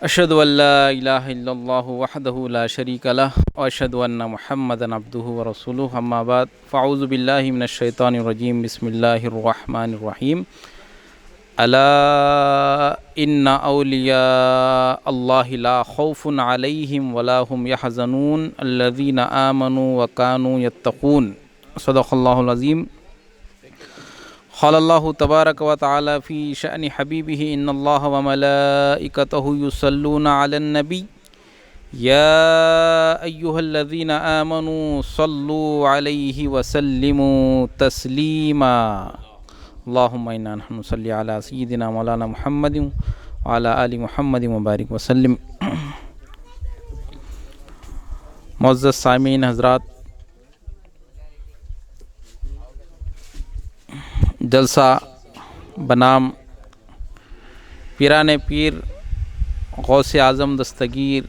اشہد ان لا الہ الا اللہ وحدہ لا شریک لہ واشہد ان محمدا عبدہ ورسولہ اما بعد فاعوذ باللہ من الشیطان الرجیم بسم اللہ الرحمن الرحیم الا ان اولیاء اللہ لا خوف علیہم ولا هم يحزنون الذین آمنوا وکانوا یتقون صدق اللہ العظیم۔ قال اللہ تبارک و تعالی فی شأن حبیبہ ان اللہ وملائکتہ یصلون علی النبی یا ایہا الذین آمنوا صلوا علیہ وسلموا تسلیما اللہم انا نحن نصلی علی سیدنا مولانا محمد وعلی آل محمد وبارک وسلم۔ معزز سامعین حضرات، جلسہ بنام پیران پیر غوث اعظم دستگیر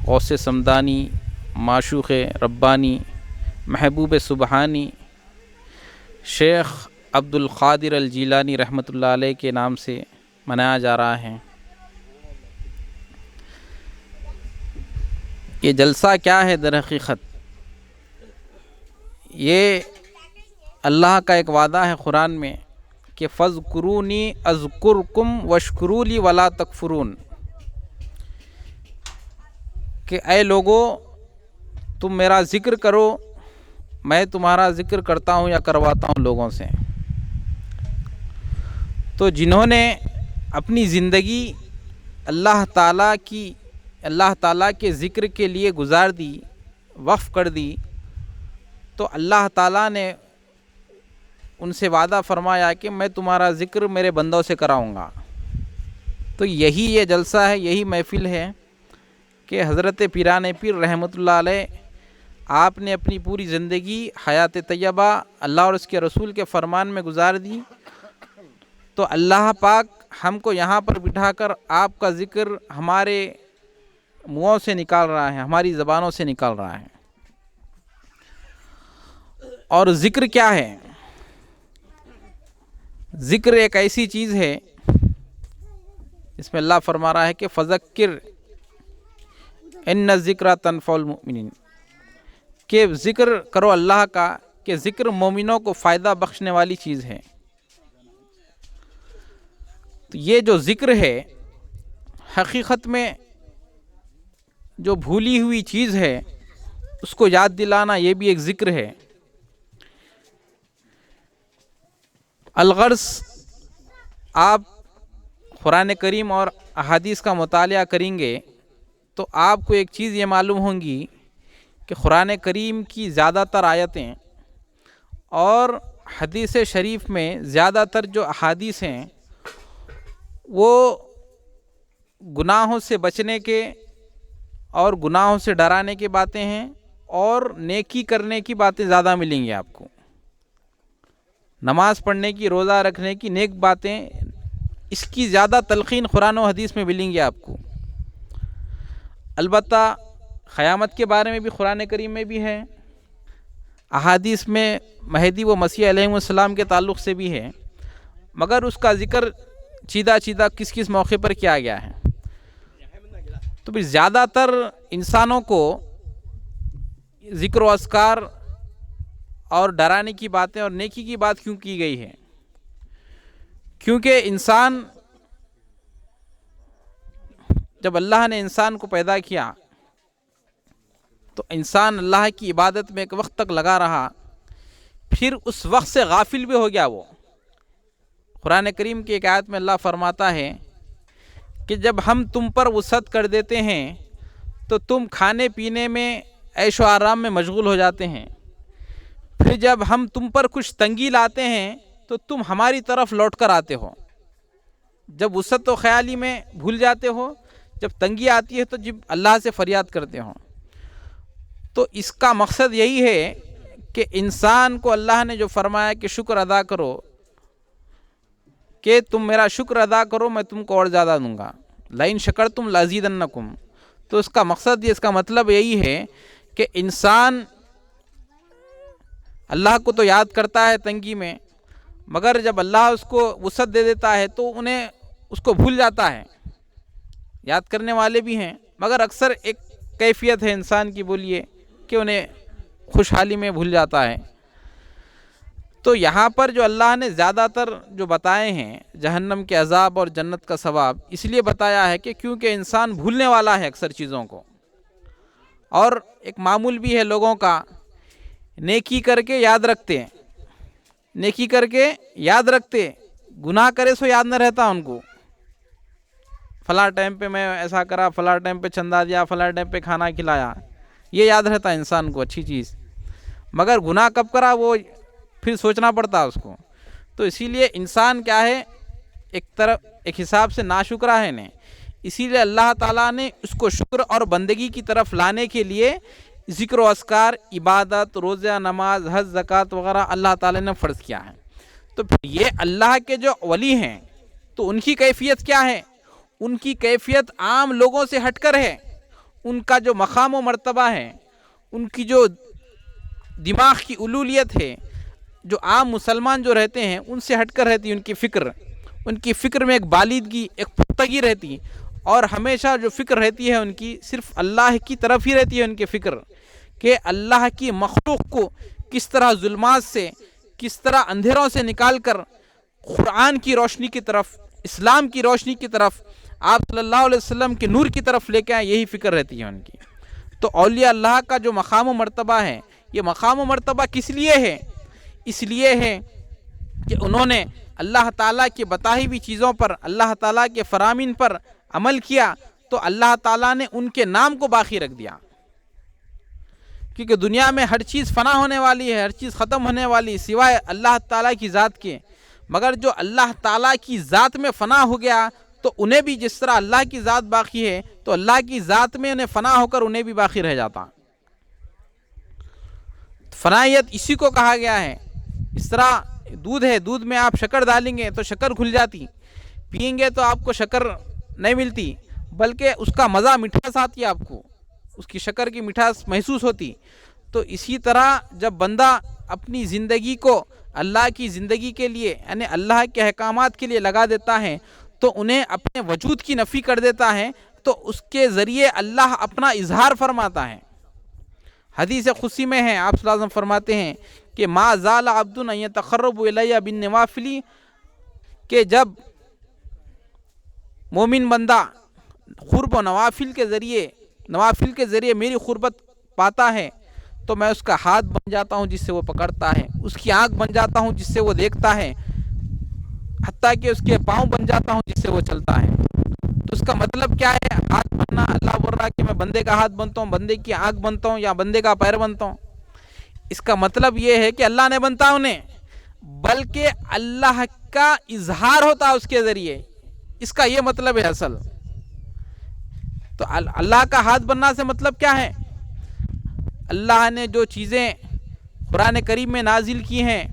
غوث سمدانی معشوق ربانی محبوب سبحانی شیخ عبد القادر الجیلانی رحمۃ اللہ علیہ کے نام سے منایا جا رہا ہے۔ یہ جلسہ کیا ہے؟ در حقیقت یہ اللہ کا ایک وعدہ ہے قرآن میں کہ فاذکرونی اذکرکم واشکروا لی ولا تکفرون، کہ اے لوگو تم میرا ذکر کرو، میں تمہارا ذکر کرتا ہوں یا کرواتا ہوں لوگوں سے۔ تو جنہوں نے اپنی زندگی اللہ تعالیٰ کے ذکر کے لیے گزار دی، وقف کر دی، تو اللہ تعالیٰ نے ان سے وعدہ فرمایا کہ میں تمہارا ذکر میرے بندوں سے کراؤں گا۔ تو یہی یہ جلسہ ہے، یہی محفل ہے کہ حضرت پیران پیر رحمۃ اللہ علیہ آپ نے اپنی پوری زندگی حیات طیبہ اللہ اور اس کے رسول کے فرمان میں گزار دی، تو اللہ پاک ہم کو یہاں پر بٹھا کر آپ کا ذکر ہمارے منہوں سے نکال رہا ہے، ہماری زبانوں سے نکال رہا ہے۔ اور ذکر کیا ہے؟ ذکر ایک ایسی چیز ہے اس میں اللہ فرما رہا ہے کہ فذکر ان الذکر تنفع المؤمنین، کہ ذکر کرو اللہ کا، کہ ذکر مومنوں کو فائدہ بخشنے والی چیز ہے۔ تو یہ جو ذکر ہے حقیقت میں جو بھولی ہوئی چیز ہے اس کو یاد دلانا، یہ بھی ایک ذکر ہے۔ الغرض آپ قرآن کریم اور احادیث کا مطالعہ کریں گے تو آپ کو ایک چیز یہ معلوم ہوگی کہ قرآن کریم کی زیادہ تر آیتیں اور حدیث شریف میں زیادہ تر جو احادیث ہیں وہ گناہوں سے بچنے کے اور گناہوں سے ڈرانے کی باتیں ہیں، اور نیکی کرنے کی باتیں زیادہ ملیں گی آپ کو۔ نماز پڑھنے کی، روزہ رکھنے کی، نیک باتیں، اس کی زیادہ تلقین قرآن و حدیث میں ملیں گی آپ کو۔ البتہ قیامت کے بارے میں بھی قرآن کریم میں بھی ہے، احادیث میں مہدی و مسیح علیہ السلام کے تعلق سے بھی ہے، مگر اس کا ذکر چیدہ کس کس موقع پر کیا گیا ہے۔ تو پھر زیادہ تر انسانوں کو ذکر و اذکار اور ڈرانے کی باتیں اور نیکی کی بات کیوں کی گئی ہے؟ کیونکہ انسان، جب اللہ نے انسان کو پیدا کیا تو انسان اللہ کی عبادت میں ایک وقت تک لگا رہا، پھر اس وقت سے غافل بھی ہو گیا وہ۔ قرآن کریم کی ایک آیت میں اللہ فرماتا ہے کہ جب ہم تم پر وسعت کر دیتے ہیں تو تم کھانے پینے میں عیش و آرام میں مشغول ہو جاتے ہیں، پھر جب ہم تم پر کچھ تنگی لاتے ہیں تو تم ہماری طرف لوٹ کر آتے ہو۔ جب وسعت و خیالی میں بھول جاتے ہو، جب تنگی آتی ہے تو جب اللہ سے فریاد کرتے ہو۔ تو اس کا مقصد یہی ہے کہ انسان کو اللہ نے جو فرمایا کہ شکر ادا کرو، کہ تم میرا شکر ادا کرو میں تم کو اور زیادہ دوں گا، لئن شکرتم لازیدنکم۔ تو اس کا مقصد اس کا مطلب یہی ہے کہ انسان اللہ کو تو یاد کرتا ہے تنگی میں، مگر جب اللہ اس کو وسعت دے دیتا ہے تو اس کو بھول جاتا ہے۔ یاد کرنے والے بھی ہیں، مگر اکثر ایک کیفیت ہے انسان کی، بولیے، کہ انہیں خوشحالی میں بھول جاتا ہے۔ تو یہاں پر جو اللہ نے زیادہ تر جو بتائے ہیں جہنم کے عذاب اور جنت کا ثواب، اس لیے بتایا ہے کہ کیونکہ انسان بھولنے والا ہے اکثر چیزوں کو، اور ایک معمول بھی ہے لوگوں کا، نیکی کر کے یاد رکھتے، نیکی کر کے یاد رکھتے، گناہ کرے سو یاد نہ رہتا ان کو۔ فلاں ٹائم پہ میں ایسا کرا، فلاں ٹائم پہ چندہ دیا، فلاں ٹائم پہ کھانا کھلایا، یہ یاد رہتا انسان کو اچھی چیز، مگر گناہ کب کرا وہ پھر سوچنا پڑتا اس کو۔ تو اسی لیے انسان کیا ہے، ایک حساب سے ناشکرا ہے نے، اسی لیے اللہ تعالیٰ نے اس کو شکر اور بندگی کی طرف لانے کے لیے ذکر و اذکار، عبادت، روزہ، نماز، حج، زکوٰۃ وغیرہ اللہ تعالیٰ نے فرض کیا ہے۔ تو پھر یہ اللہ کے جو ولی ہیں تو ان کی کیفیت کیا ہے؟ ان کی کیفیت عام لوگوں سے ہٹ کر ہے، ان کا جو مقام و مرتبہ ہے، ان کی جو دماغ کی علولیت ہے، جو عام مسلمان جو رہتے ہیں ان سے ہٹ کر رہتی ان کی فکر میں ایک بالیدگی، ایک پختگی رہتی، اور ہمیشہ جو فکر رہتی ہے ان کی صرف اللہ کی طرف ہی رہتی ہے، ان کی فکر کہ اللہ کی مخلوق کو کس طرح ظلمات سے، کس طرح اندھیروں سے نکال کر قرآن کی روشنی کی طرف، اسلام کی روشنی کی طرف، آپ صلی اللہ علیہ وسلم کے نور کی طرف لے کے آئیں، یہی فکر رہتی ہے ان کی۔ تو اولیاء اللہ کا جو مقام و مرتبہ ہے، یہ مقام و مرتبہ کس لیے ہے؟ اس لیے ہے کہ انہوں نے اللہ تعالیٰ کی بتائی ہوئی چیزوں پر، اللہ تعالیٰ کے فرامین پر عمل کیا، تو اللہ تعالیٰ نے ان کے نام کو باقی رکھ دیا۔ کیونکہ دنیا میں ہر چیز فنا ہونے والی ہے، ہر چیز ختم ہونے والی ہے سوائے اللہ تعالیٰ کی ذات کے، مگر جو اللہ تعالیٰ کی ذات میں فنا ہو گیا تو انہیں بھی جس طرح اللہ کی ذات باقی ہے تو اللہ کی ذات میں انہیں فنا ہو کر انہیں بھی باقی رہ جاتا۔ فنائیت اسی کو کہا گیا ہے۔ اس طرح دودھ ہے، دودھ میں آپ شکر ڈالیں گے تو شکر کھل جاتی، پئیں گے تو آپ کو شکر نہیں ملتی، بلکہ اس کا مزہ، مٹھاس آتی ہے، آپ کو اس کی شکر کی مٹھاس محسوس ہوتی۔ تو اسی طرح جب بندہ اپنی زندگی کو اللہ کی زندگی کے لیے، یعنی اللہ کے احکامات کے لیے لگا دیتا ہے تو انہیں اپنے وجود کی نفی کر دیتا ہے، تو اس کے ذریعے اللہ اپنا اظہار فرماتا ہے۔ حدیث قدسی میں ہے، آپ صلی اللہ علیہ وسلم فرماتے ہیں کہ ما زال عبد ان یتقرب الی بالنوافل، کہ جب مومن بندہ قرب و نوافل کے ذریعے میری قربت پاتا ہے تو میں اس کا ہاتھ بن جاتا ہوں جس سے وہ پکڑتا ہے، اس کی آنکھ بن جاتا ہوں جس سے وہ دیکھتا ہے، حتیٰ کہ اس کے پاؤں بن جاتا ہوں جس سے وہ چلتا ہے۔ تو اس کا مطلب کیا ہے؟ ہاتھ بننا، اللہ بول رہا ہے کہ میں بندے کا ہاتھ بنتا ہوں، بندے کی آنکھ بنتا ہوں، یا بندے کا پیر بنتا ہوں۔ اس کا مطلب یہ ہے کہ اللہ نے بنتا انہیں، بلکہ اللہ کا اظہار ہوتا اس کے ذریعے، اس کا یہ مطلب ہے اصل۔ تو اللہ کا ہاتھ بننا سے مطلب کیا ہے؟ اللہ نے جو چیزیں قرآن کریم میں نازل کی ہیں،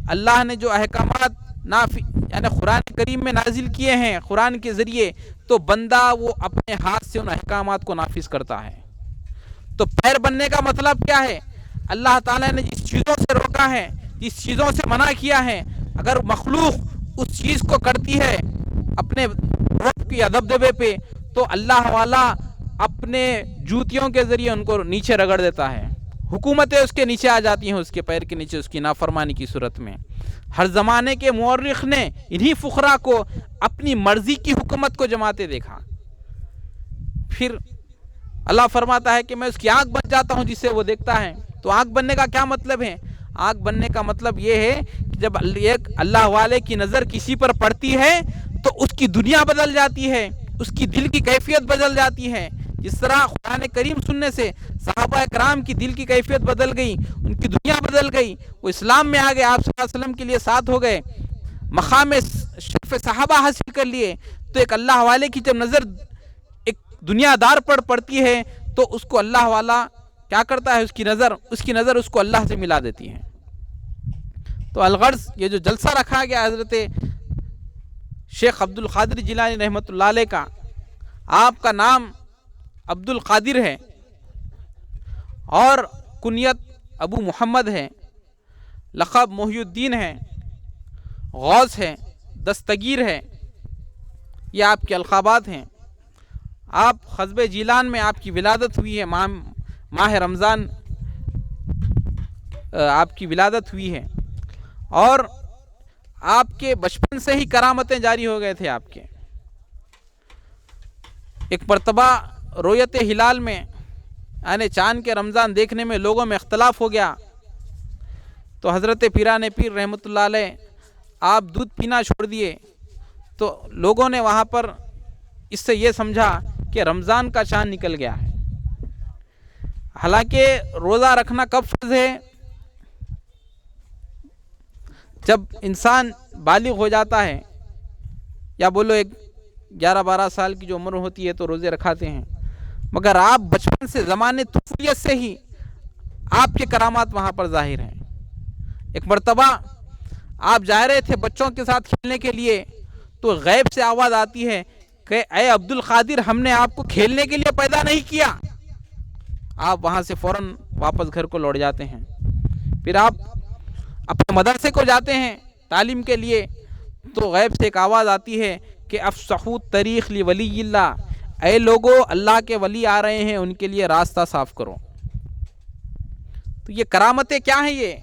اللہ نے جو احکامات یعنی قرآن کریم میں نازل کیے ہیں قرآن کے ذریعے، تو بندہ وہ اپنے ہاتھ سے ان احکامات کو نافذ کرتا ہے۔ تو پیر بننے کا مطلب کیا ہے؟ اللہ تعالیٰ نے جس چیزوں سے روکا ہے، جس چیزوں سے منع کیا ہے، اگر مخلوق اس چیز کو کرتی ہے اپنے رب کی دبدبے پہ، تو اللہ والا اپنے جوتیوں کے ذریعے ان کو نیچے رگڑ دیتا ہے، حکومتیں اس کے نیچے آ جاتی ہیں، اس کے پیر کے نیچے، اس کی نافرمانی کی صورت میں۔ ہر زمانے کے مورخ نے انہی فقراء کو اپنی مرضی کی حکومت کو جماتے دیکھا۔ پھر اللہ فرماتا ہے کہ میں اس کی آنکھ بن جاتا ہوں جس سے وہ دیکھتا ہے۔ تو آنکھ بننے کا کیا مطلب ہے؟ آنکھ بننے کا مطلب یہ ہے کہ جب ایک اللہ والے کی نظر کسی پر پڑتی ہے تو اس کی دنیا بدل جاتی ہے، اس کی دل کی کیفیت بدل جاتی ہے۔ جس طرح قرآن کریم سننے سے صحابہ کرام کی دل کی کیفیت بدل گئی، ان کی دنیا بدل گئی، وہ اسلام میں آ گئے، آپ صلی اللہ علیہ وسلم کے لیے ساتھ ہو گئے، مقام شرف صحابہ حاصل کر لیے۔ تو ایک اللہ والے کی جب نظر ایک دنیا دار پر پڑتی ہے تو اس کو اللہ والا کیا کرتا ہے؟ اس کی نظر اس کو اللہ سے ملا دیتی ہے۔ تو الغرض یہ جو جلسہ رکھا گیا حضرت شیخ عبد القادر جیلانی رحمۃ اللہ علیہ کا، آپ کا نام عبد القادر ہے اور کنیت ابو محمد ہے، لقب محی الدین ہے، غوث ہے، دستگیر ہے، یہ آپ کے القابات ہیں۔ آپ حزب جیلان میں آپ کی ولادت ہوئی ہے، ماہ رمضان آپ کی ولادت ہوئی ہے، اور آپ کے بچپن سے ہی کرامتیں جاری ہو گئے تھے آپ کے۔ ایک مرتبہ رویت ہلال میں یعنی چاند کے رمضان دیکھنے میں لوگوں میں اختلاف ہو گیا، تو حضرت پیران پیر رحمۃ اللہ علیہ آپ دودھ پینا چھوڑ دیے، تو لوگوں نے وہاں پر اس سے یہ سمجھا کہ رمضان کا چاند نکل گیا ہے۔ حالانکہ روزہ رکھنا کب فرض ہے؟ جب انسان بالغ ہو جاتا ہے، یا بولو ایک 11-12 سال کی جو عمر ہوتی ہے تو روزے رکھاتے ہیں، مگر آپ بچپن سے زمانے طفولیت سے ہی آپ کے کرامات وہاں پر ظاہر ہیں۔ ایک مرتبہ آپ جا رہے تھے بچوں کے ساتھ کھیلنے کے لیے، تو غیب سے آواز آتی ہے کہ اے عبد القادر، ہم نے آپ کو کھیلنے کے لیے پیدا نہیں کیا۔ آپ وہاں سے فوراً واپس گھر کو لوٹ جاتے ہیں۔ پھر آپ اپنے مدرسے کو جاتے ہیں تعلیم کے لیے، تو غیب سے ایک آواز آتی ہے کہ افصحوا الطریق لولی اللہ، اے لوگو اللہ کے ولی آ رہے ہیں، ان کے لیے راستہ صاف کرو۔ تو یہ کرامتیں کیا ہیں؟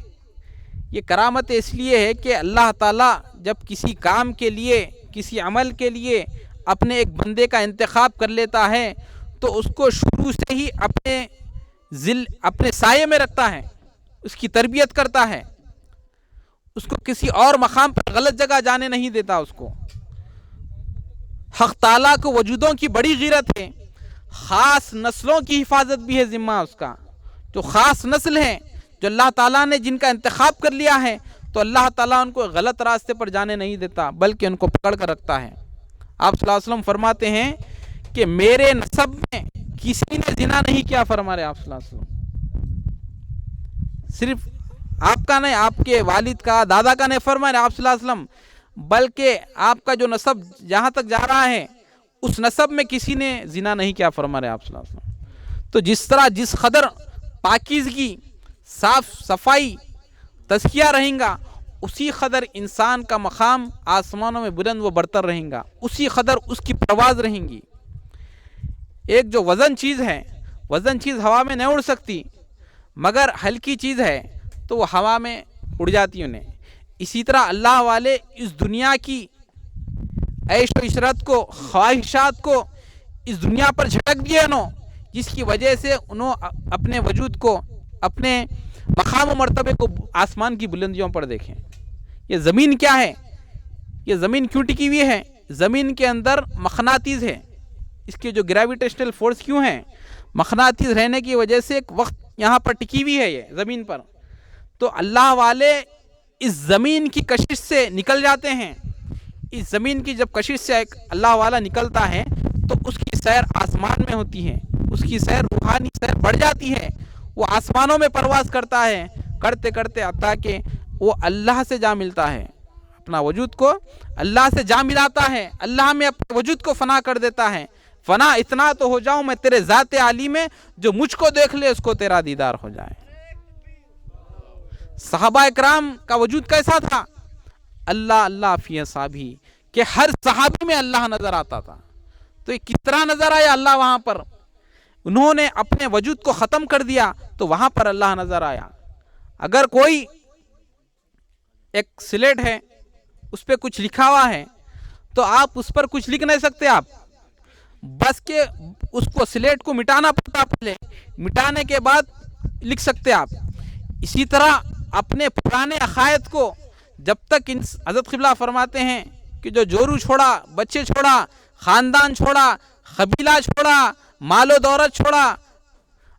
یہ کرامتیں اس لیے ہے کہ اللہ تعالیٰ جب کسی کام کے لیے، کسی عمل کے لیے اپنے ایک بندے کا انتخاب کر لیتا ہے، تو اس کو شروع سے ہی اپنے سائے میں رکھتا ہے، اس کی تربیت کرتا ہے، اس کو کسی اور مقام پر غلط جگہ جانے نہیں دیتا۔ اس کو حق تعالیٰ کو وجودوں کی بڑی غیرت ہے، خاص نسلوں کی حفاظت بھی ہے ذمہ اس کا۔ جو خاص نسل ہیں، جو اللہ تعالیٰ نے جن کا انتخاب کر لیا ہے، تو اللہ تعالیٰ ان کو غلط راستے پر جانے نہیں دیتا، بلکہ ان کو پکڑ کر رکھتا ہے۔ آپ صلی اللہ علیہ وسلم فرماتے ہیں کہ میرے نسب میں کسی نے زنا نہیں کیا، فرما رہے آپ صلی اللہ علیہ وسلم۔ صرف آپ کا نہیں، آپ کے والد کا، دادا کا نہیں فرما رہے آپ صلی اللہ علیہ وسلم، بلکہ آپ کا جو نسب جہاں تک جا رہا ہے، اس نسب میں کسی نے زنا نہیں کیا، فرما رہے آپ صلی اللہ علیہ وسلم۔ تو جس طرح جس قدر پاکیزگی، صاف صفائی، تزکیہ رہیں گا، اسی قدر انسان کا مقام آسمانوں میں بلند و برتر رہیں گا، اسی قدر اس کی پرواز رہیں گی۔ ایک جو وزن چیز ہے، وزن چیز ہوا میں نہیں اڑ سکتی، مگر ہلکی چیز ہے تو وہ ہوا میں اڑ جاتی انہیں۔ اسی طرح اللہ والے اس دنیا کی عیش و عشرت کو، خواہشات کو اس دنیا پر جھٹک دیے انہوں، جس کی وجہ سے انہوں اپنے وجود کو، اپنے مقام و مرتبے کو آسمان کی بلندیوں پر دیکھیں۔ یہ زمین کیا ہے؟ یہ زمین کیوں ٹکی ہوئی ہے؟ زمین کے اندر مقناطیس ہے۔ اس کے جو گریویٹیشنل فورس کیوں ہیں؟ مقناطیس رہنے کی وجہ سے ایک وقت یہاں پر ٹکی ہوئی ہے یہ زمین پر۔ تو اللہ والے اس زمین کی کشش سے نکل جاتے ہیں۔ اس زمین کی جب کشش سے ایک اللہ والا نکلتا ہے، تو اس کی سیر آسمان میں ہوتی ہے، اس کی سیر روحانی سیر بڑھ جاتی ہے، وہ آسمانوں میں پرواز کرتا ہے، کرتے کرتے حتیٰ کہ وہ اللہ سے جا ملتا ہے، اپنا وجود کو اللہ سے جا ملاتا ہے، اللہ میں اپنے وجود کو فنا کر دیتا ہے۔ فنا اتنا تو ہو جاؤں میں تیرے ذات عالی میں، جو مجھ کو دیکھ لے اس کو تیرا دیدار ہو جائے۔ صحابہ اکرام کا وجود کیسا تھا؟ اللہ اللہ فی اصحابہ، کہ ہر صحابی میں اللہ نظر آتا تھا۔ تو یہ کس طرح نظر آیا اللہ وہاں پر؟ انہوں نے اپنے وجود کو ختم کر دیا تو وہاں پر اللہ نظر آیا۔ اگر کوئی ایک سلیٹ ہے، اس پہ کچھ لکھا ہوا ہے، تو آپ اس پر کچھ لکھ نہیں سکتے، آپ بس کہ اس کو سلیٹ کو مٹانا پڑتا، پہلے مٹانے کے بعد لکھ سکتے آپ۔ اسی طرح اپنے پرانے عقائد کو جب تک حضرت قبلہ فرماتے ہیں کہ جو جورو چھوڑا، بچے چھوڑا، خاندان چھوڑا، قبیلہ چھوڑا، مال و دولت چھوڑا،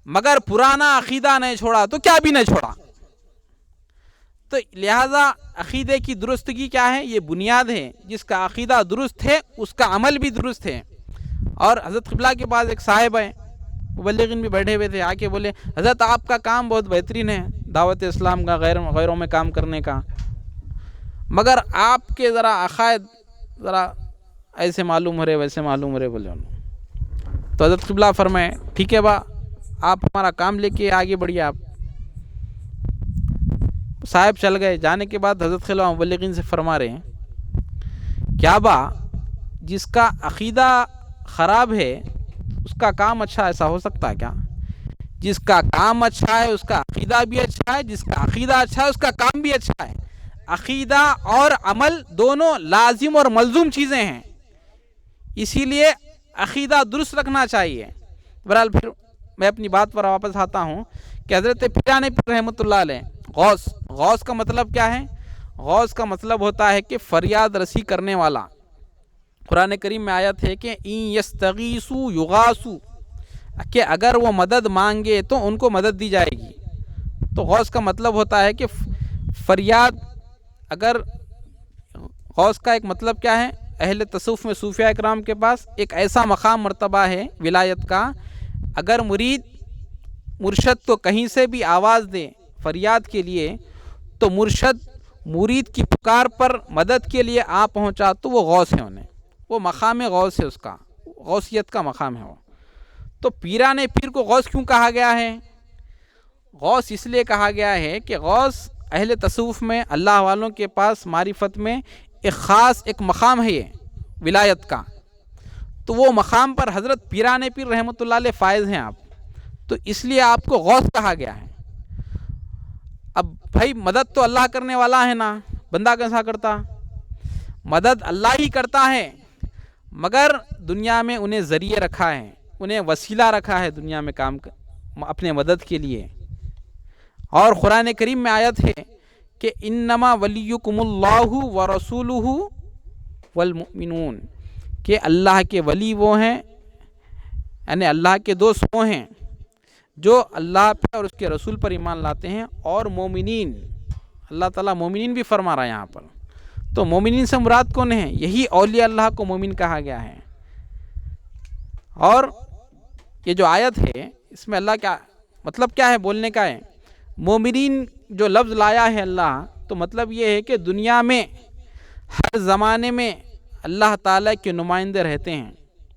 مگر پرانا عقیدہ نہیں چھوڑا تو کیا بھی نہیں چھوڑا۔ تو لہذا عقیدے کی درستگی کیا ہے؟ یہ بنیاد ہے۔ جس کا عقیدہ درست ہے اس کا عمل بھی درست ہے۔ اور حضرت قبلہ کے پاس ایک صاحب ہیں، مبلغین بھی بیٹھے ہوئے تھے، آ کے بولے حضرت آپ کا کام بہت بہترین ہے، دعوت اسلام کا، غیروں میں کام کرنے کا، مگر آپ کے ذرا عقائد ذرا ایسے معلوم ہو رہے، ویسے معلوم ہو رہے بولے انہوں۔ تو حضرت قبلہ فرمائے ٹھیک ہے با، آپ ہمارا کام لے کے آگے بڑھیے۔ آپ صاحب چل گئے۔ جانے کے بعد حضرت قبلہ مبلغین سے فرما رہے ہیں کیا با، جس کا عقیدہ خراب ہے اس کا کام اچھا، ایسا ہو سکتا ہے کیا؟ جس کا کام اچھا ہے اس کا عقیدہ بھی اچھا ہے، جس کا عقیدہ اچھا ہے اس کا کام بھی اچھا ہے۔ عقیدہ اور عمل دونوں لازم اور ملزوم چیزیں ہیں، اسی لیے عقیدہ درست رکھنا چاہیے۔ بہرحال پھر میں اپنی بات پر واپس آتا ہوں کہ حضرت پیران پیر رحمۃ اللہ علیہ غوث کا مطلب کیا ہے؟ غوث کا مطلب ہوتا ہے کہ فریاد رسی کرنے والا۔ قرآن کریم میں آیت ہے کہ ان یستغیثوا یغاثوا، کہ اگر وہ مدد مانگے تو ان کو مدد دی جائے گی۔ تو غوث کا مطلب ہوتا ہے کہ فریاد، اگر غوث کا ایک مطلب کیا ہے؟ اہل تصوف میں صوفیاء اکرام کے پاس ایک ایسا مقام مرتبہ ہے ولایت کا، اگر مرشد کو کہیں سے بھی آواز دے فریاد کے لیے تو مرشد مرید کی پکار پر مدد کے لیے آ پہنچا تو وہ غوث ہے، انہیں وہ مقام غوث ہے، اس کا غوثیت کا مقام ہے وہ۔ تو پیران پیر کو غوث کیوں کہا گیا ہے؟ غوث اس لیے کہا گیا ہے کہ غوث اہل تصوف میں، اللہ والوں کے پاس معرفت میں ایک خاص ایک مقام ہے یہ ولایت کا، تو وہ مقام پر حضرت پیران پیر رحمۃ اللہ علیہ فائز ہیں آپ، تو اس لیے آپ کو غوث کہا گیا ہے۔ اب بھائی مدد تو اللہ کرنے والا ہے نا، بندہ کیسا کرتا؟ مدد اللہ ہی کرتا ہے، مگر دنیا میں انہیں ذریعے رکھا ہے، انہیں وسیلہ رکھا ہے دنیا میں کام اپنے مدد کے لیے۔ اور قرآن کریم میں آیت ہے کہ انما ولیکم اللہ ورسولہ والمؤمنون، کہ اللہ کے ولی وہ ہیں، یعنی اللہ کے دوست وہ ہیں جو اللہ پہ اور اس کے رسول پر ایمان لاتے ہیں، اور مومنین، اللہ تعالیٰ مومنین بھی فرما رہا ہے یہاں پر۔ تو مومنین سے مراد کون ہے؟ یہی اولیاء اللہ کو مومن کہا گیا ہے۔ اور یہ جو آیت ہے اس میں اللہ کیا مطلب کیا ہے بولنے کا ہے؟ مومنین جو لفظ لایا ہے اللہ، تو مطلب یہ ہے کہ دنیا میں ہر زمانے میں اللہ تعالیٰ کے نمائندے رہتے ہیں،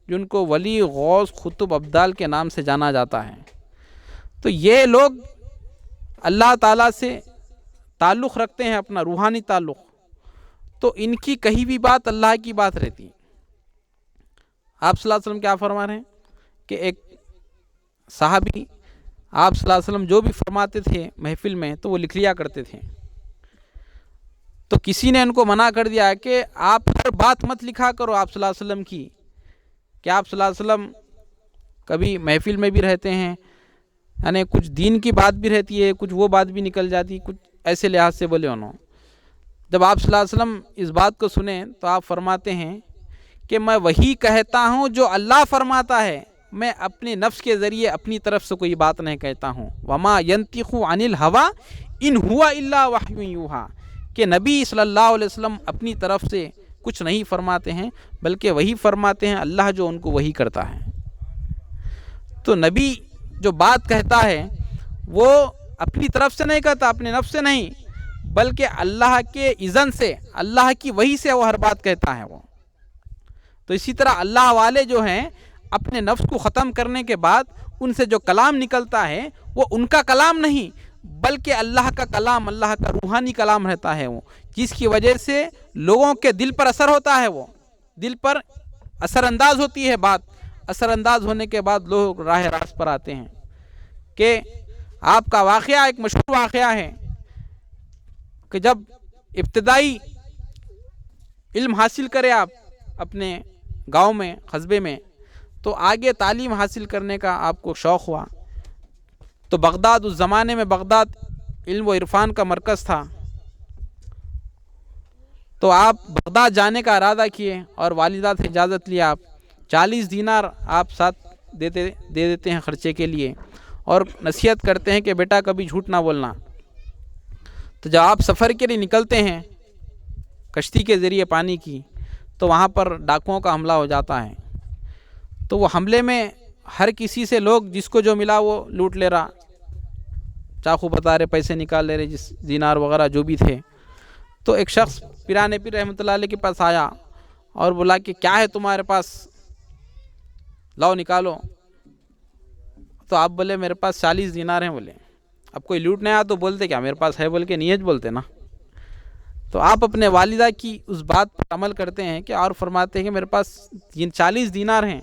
جن کو ولی، غوث، قطب، ابدال کے نام سے جانا جاتا ہے۔ تو یہ لوگ اللہ تعالیٰ سے تعلق رکھتے ہیں، اپنا روحانی تعلق، تو ان کی کہیں بھی بات اللہ کی بات رہتی۔ آپ صلی اللہ علیہ وسلم کیا فرما رہے ہیں کہ ایک صحابی آپ صلی اللہ علیہ وسلم جو بھی فرماتے تھے محفل میں تو وہ لکھ لیا کرتے تھے، تو کسی نے ان کو منع کر دیا کہ آپ ہر بات مت لکھا کرو آپ صلی اللہ علیہ وسلم کی، کہ آپ صلی اللہ علیہ وسلم کبھی محفل میں بھی رہتے ہیں، یعنی کچھ دین کی بات بھی رہتی ہے، کچھ وہ بات بھی نکل جاتی، کچھ ایسے لحاظ سے بولے انہوں۔ جب آپ صلی اللہ علیہ وسلم اس بات کو سنیں تو آپ فرماتے ہیں کہ میں وہی کہتا ہوں جو اللہ فرماتا ہے، میں اپنے نفس کے ذریعے اپنی طرف سے کوئی بات نہیں کہتا ہوں۔ وما ينطق عن الهوى ان هو الا وحی یوحی، کہ نبی صلی اللہ علیہ وسلم اپنی طرف سے کچھ نہیں فرماتے ہیں بلکہ وہی فرماتے ہیں اللہ جو ان کو وہی کرتا ہے۔ تو نبی جو بات کہتا ہے وہ اپنی طرف سے نہیں کہتا، اپنے نفس سے نہیں، بلکہ اللہ کے اذن سے، اللہ کی وحی سے وہ ہر بات کہتا ہے وہ۔ تو اسی طرح اللہ والے جو ہیں اپنے نفس کو ختم کرنے کے بعد ان سے جو کلام نکلتا ہے وہ ان کا کلام نہیں بلکہ اللہ کا کلام، اللہ کا روحانی کلام رہتا ہے وہ، جس کی وجہ سے لوگوں کے دل پر اثر ہوتا ہے، وہ دل پر اثر انداز ہوتی ہے بات، اثر انداز ہونے کے بعد لوگ راہ راست پر آتے ہیں۔ کہ آپ کا واقعہ ایک مشہور واقعہ ہے کہ جب ابتدائی علم حاصل کرے آپ اپنے گاؤں میں، قصبے میں، تو آگے تعلیم حاصل کرنے کا آپ کو شوق ہوا، تو بغداد، اس زمانے میں بغداد علم و عرفان کا مرکز تھا، تو آپ بغداد جانے کا ارادہ کیے اور والدہ سے اجازت لیا۔ آپ 40 دینار آپ ساتھ دے دیتے ہیں خرچے کے لیے، اور نصیحت کرتے ہیں کہ بیٹا کبھی جھوٹ نہ بولنا۔ تو جب آپ سفر کے لیے نکلتے ہیں کشتی کے ذریعے پانی کی، تو وہاں پر ڈاکوؤں کا حملہ ہو جاتا ہے، تو وہ حملے میں ہر کسی سے لوگ جس کو جو ملا وہ لوٹ لے رہا، چاقو بتا رہے، پیسے نکال لے رہے، جس دینار وغیرہ جو بھی تھے۔ تو ایک شخص پیران پیر رحمۃ اللہ علیہ کے پاس آیا اور بولا کہ کیا ہے تمہارے پاس، لاؤ نکالو۔ تو آپ بولے میرے پاس 40 دینار ہیں۔ بولے اب کوئی لوٹ نہیں آیا تو بولتے کیا میرے پاس ہے بول کے نیت بولتے نا۔ تو آپ اپنے والدہ کی اس بات پر عمل کرتے ہیں کہ اور فرماتے ہیں کہ میرے پاس 40 دینار ہیں۔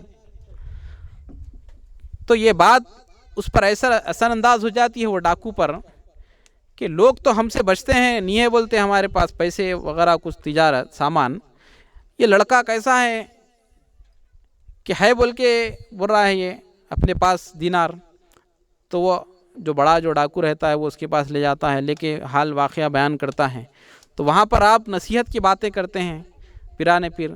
تو یہ بات اس پر ایسا اثر انداز ہو جاتی ہے وہ ڈاکو پر کہ لوگ تو ہم سے بچتے ہیں، نہیں ہے بولتے ہمارے پاس پیسے وغیرہ کچھ تجارت سامان، یہ لڑکا کیسا ہے کہ ہے بول کے بول رہا ہے یہ اپنے پاس دینار، تو وہ جو بڑا جو ڈاکو رہتا ہے وہ اس کے پاس لے جاتا ہے، لے کے حال واقعہ بیان کرتا ہے، تو وہاں پر آپ نصیحت کی باتیں کرتے ہیں پیرانے پیر،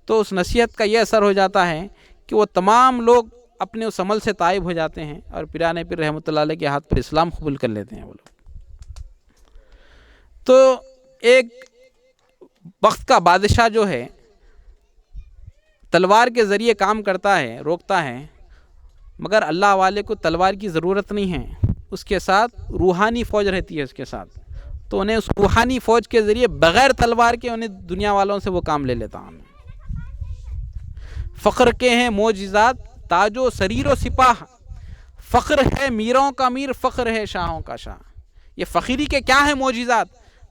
تو اس نصیحت کا یہ اثر ہو جاتا ہے کہ وہ تمام لوگ اپنے اس عمل سے تائب ہو جاتے ہیں اور پیرانے پیر رحمۃ اللہ علیہ کے ہاتھ پر اسلام قبول کر لیتے ہیں وہ لوگ۔ تو ایک وقت کا بادشاہ جو ہے تلوار کے ذریعے کام کرتا ہے، روکتا ہے، مگر اللہ والے کو تلوار کی ضرورت نہیں ہے، اس کے ساتھ روحانی فوج رہتی ہے اس کے ساتھ، تو انہیں اس روحانی فوج کے ذریعے بغیر تلوار کے انہیں دنیا والوں سے وہ کام لے لیتا ہوں۔ فخر کے ہیں معجزات تاج و سریر و سپاہ، فخر ہے میروں کا میر، فخر ہے شاہوں کا شاہ۔ یہ فقیری کے کیا ہیں معجزات؟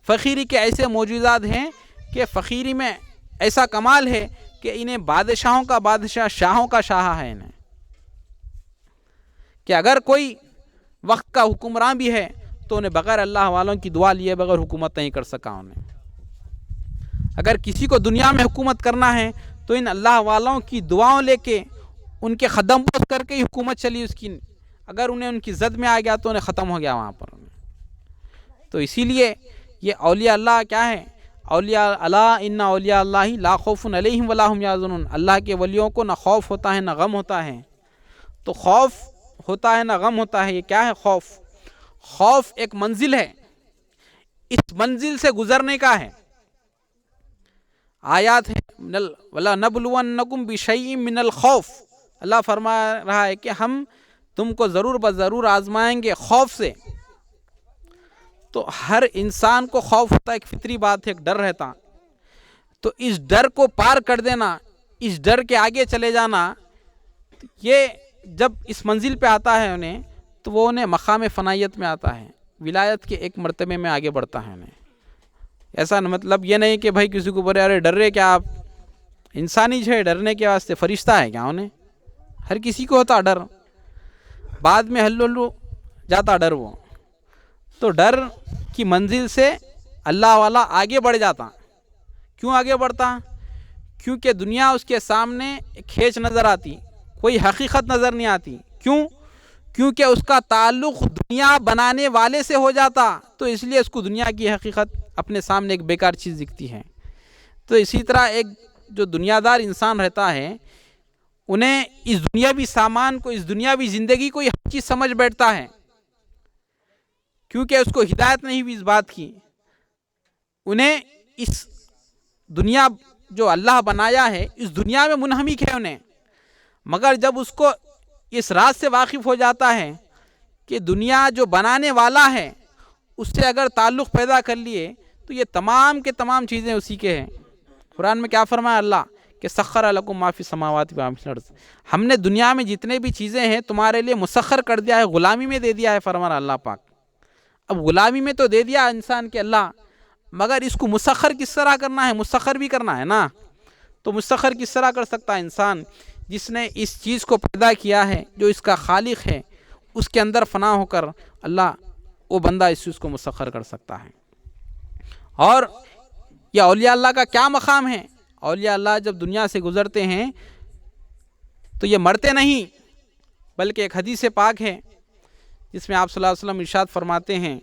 فقیری کے ایسے معجزات ہیں کہ فقیری میں ایسا کمال ہے کہ انہیں بادشاہوں کا بادشاہ، شاہوں کا شاہ ہے انہیں، کہ اگر کوئی وقت کا حکمران بھی ہے تو انہیں بغیر اللہ والوں کی دعا لیے بغیر حکومت نہیں کر سکا انہیں۔ اگر کسی کو دنیا میں حکومت کرنا ہے تو ان اللہ والوں کی دعاؤں لے کے ان کے قدم بوس کر کے ہی حکومت چلی اس کی، اگر انہیں ان کی زد میں آ گیا تو انہیں ختم ہو گیا وہاں پر۔ تو اسی لیے یہ اولیاء اللہ کیا ہے؟ اولیاء اللہ ان اولیاء اللہ لا خوف علیہم ولا هم یحزنون، اللہ کے ولیوں کو نہ خوف ہوتا ہے نہ غم ہوتا ہے۔ تو خوف ہوتا ہے نہ غم ہوتا ہے، یہ کیا ہے خوف؟ خوف ایک منزل ہے، اس منزل سے گزرنے کا ہے۔ آیات ہے وَلَنَبْلُوَنَّكُمْ بِشَيْءٍ مِّنَ الْخَوْفِ، اللہ فرما رہا ہے کہ ہم تم کو ضرور بضرور آزمائیں گے خوف سے۔ تو ہر انسان کو خوف ہوتا ہے، ایک فطری بات ہے، ایک ڈر رہتا، تو اس ڈر کو پار کر دینا، اس ڈر کے آگے چلے جانا، یہ جب اس منزل پہ آتا ہے انہیں تو وہ انہیں مقام فنائیت میں آتا ہے، ولایت کے ایک مرتبے میں آگے بڑھتا ہے انہیں۔ ایسا مطلب یہ نہیں کہ بھائی کسی کو بولے ارے ڈر رہے کیا آپ، انسانی ہے ڈرنے کے واسطے، فرشتہ ہے کیا انہیں؟ ہر کسی کو ہوتا ڈر، بعد میں ہلو جاتا ڈر وہ۔ تو ڈر کی منزل سے اللہ والا آگے بڑھ جاتا۔ کیوں آگے بڑھتا؟ کیونکہ دنیا اس کے سامنے کھینچ نظر آتی، کوئی حقیقت نظر نہیں آتی۔ کیوں؟ کیونکہ اس کا تعلق دنیا بنانے والے سے ہو جاتا، تو اس لیے اس کو دنیا کی حقیقت اپنے سامنے ایک بیکار چیز دکھتی ہے۔ تو اسی طرح ایک جو دنیا دار انسان رہتا ہے، انہیں اس دنیاوی سامان کو، اس دنیاوی زندگی کو یہ چیز سمجھ بیٹھتا ہے، کیونکہ اس کو ہدایت نہیں ہوئی اس بات کی۔ انہیں اس دنیا جو اللہ بنایا ہے اس دنیا میں منہمک ہے انہیں، مگر جب اس کو اس راز سے واقف ہو جاتا ہے کہ دنیا جو بنانے والا ہے اس سے اگر تعلق پیدا کر لیے تو یہ تمام کے تمام چیزیں اسی کے ہیں۔ قرآن میں کیا فرمایا اللہ کہ سخر لکم ما فی السماوات و ما فی الارض، ہم نے دنیا میں جتنے بھی چیزیں ہیں تمہارے لیے مسخر کر دیا ہے، غلامی میں دے دیا ہے، فرمایا اللہ پاک۔ اب غلامی میں تو دے دیا انسان کے اللہ، مگر اس کو مسخر کس طرح کرنا ہے؟ مسخر بھی کرنا ہے نا، تو مسخر کس طرح کر سکتا ہے انسان جس نے اس چیز کو پیدا کیا ہے، جو اس کا خالق ہے، اس کے اندر فنا ہو کر اللہ وہ بندہ اس چیز کو مسخر کر سکتا ہے۔ اور یہ اولیاء اللہ کا کیا مقام ہے؟ اولیاء اللہ جب دنیا سے گزرتے ہیں تو یہ مرتے نہیں، بلکہ ایک حدیث پاک ہے جس میں آپ صلی اللہ علیہ وسلم ارشاد فرماتے ہیں،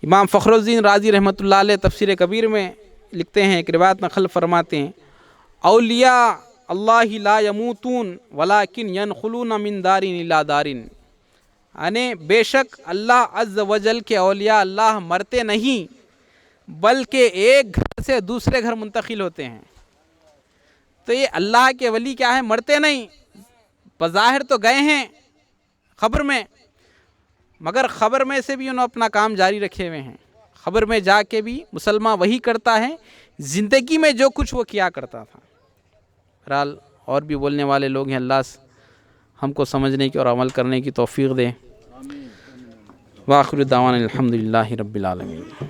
امام فخر الدین رازی رحمۃ اللہ علیہ تفسیر کبیر میں لکھتے ہیں، ایک روایت نقل فرماتے ہیں، اولیاء اللہ لا یموتون ولکن ینقلون من دار الی دار، یعنی بے شک اللہ عز و جل کے اولیاء اللہ مرتے نہیں بلکہ ایک گھر سے دوسرے گھر منتقل ہوتے ہیں۔ تو یہ اللہ کے ولی کیا ہے؟ مرتے نہیں، بظاہر تو گئے ہیں قبر میں، مگر قبر میں سے بھی انہوں اپنا کام جاری رکھے ہوئے ہیں، قبر میں جا کے بھی مسلمان وہی کرتا ہے زندگی میں جو کچھ وہ کیا کرتا تھا۔ بہرحال اور بھی بولنے والے لوگ ہیں، اللہ ہم کو سمجھنے کی اور عمل کرنے کی توفیق دے۔ وآخر دعوانا الحمدللہ رب العالمین۔